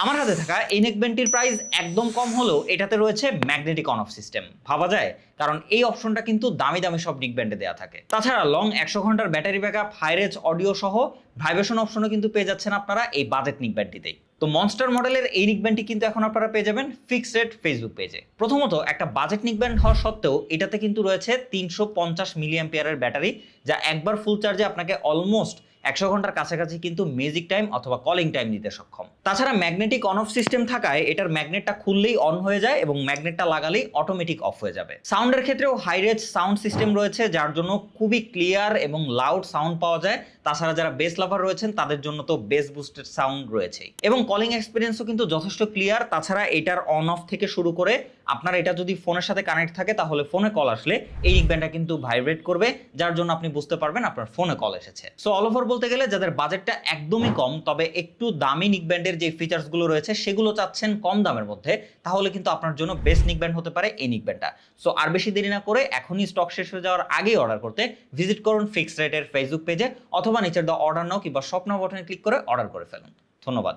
আমার হাতে থাকা এই নেকব্যান্ডটির প্রাইস একদম কম হলেও এটাতে রয়েছে ম্যাগনেটিক অন অফ সিস্টেম। ভাবা যায়, কারণ এই অপশনটা কিন্তু দামি দামি সব নেকব্যান্ডে দেওয়া থাকে। তাছাড়া লং 100 ঘন্টার battery backup, high range audio সহ ভাইব্রেশন অপশনও কিন্তু পেয়ে যাচ্ছেন আপনারা এই বাজেট নেকব্যান্ডটিতেই। তো মনস্টার মডেলের এই নেকব্যান্ডটি কিন্তু এখন আপনারা পেয়ে যাবেন ফিক্সড রেট ফেসবুক পেজে। প্রথমত, একটা বাজেট নেকব্যান্ড হওয়া সত্ত্বেও এটাতে কিন্তু রয়েছে 350 মিলি অ্যাম্পিয়ারের ব্যাটারি, যা একবার ফুল চার্জে আপনাকে অলমোস্ট 100 ঘন্টার কাছাকাছি কিন্তু মিউজিক টাইম অথবা কলিং টাইম দিতে সক্ষম। তাছাড়া ম্যাগনেটিক অন অফ সিস্টেম থাকায় এটার ম্যাগনেটটা খুললেই অন হয়ে যায় এবং ম্যাগনেটটা লাগালেই অটোমেটিক অফ হয়ে যাবে। সাউন্ডের ক্ষেত্রেও হাই রেঞ্জ সাউন্ড সিস্টেম রয়েছে, যার জন্য খুবই ক্লিয়ার এবং লাউড সাউন্ড পাওয়া যায়। তাছাড়া যারা বেস লাভার রয়েছেন তাদের জন্য তো বেস বুস্টেড সাউন্ড রয়েছে এবং কলিং এক্সপিরিয়েন্সও কিন্তু যথেষ্ট ক্লিয়ার। তাছাড়া এটার অন অফ থেকে শুরু করে আপনার এটা যদি ফোনের সাথে কানেক্ট থাকে তাহলে ফোনে কল আসলে এই নেকব্যান্ডটা কিন্তু ভাইব্রেট করবে, যার জন্য আপনি বুঝতে পারবেন আপনার ফোনে কল এসেছে। সো অল ওভার বলতে গেলে যাদের বাজেটটা একদমই কম তবে একটু দামি নেকব্যান্ডের যে ফিচার্স গুলো রয়েছে সেগুলো চাচ্ছেন কম দামের মধ্যে, তাহলে কিন্তু আপনার জন্য বেস্ট নেকব্যান্ড হতে পারে এই নেকব্যান্ডটা। সো আর বেশি দেরি না করে এখনই স্টক শেষ হয়ে যাওয়ার আগেই অর্ডার করতে ভিজিট করুন ফিক্সড রেটের ফেসবুক পেজে অথবা নিচের অর্ডার নাও কিংবা শপ নাও বাটনে ক্লিক করে অর্ডার করে ফেলুন। ধন্যবাদ।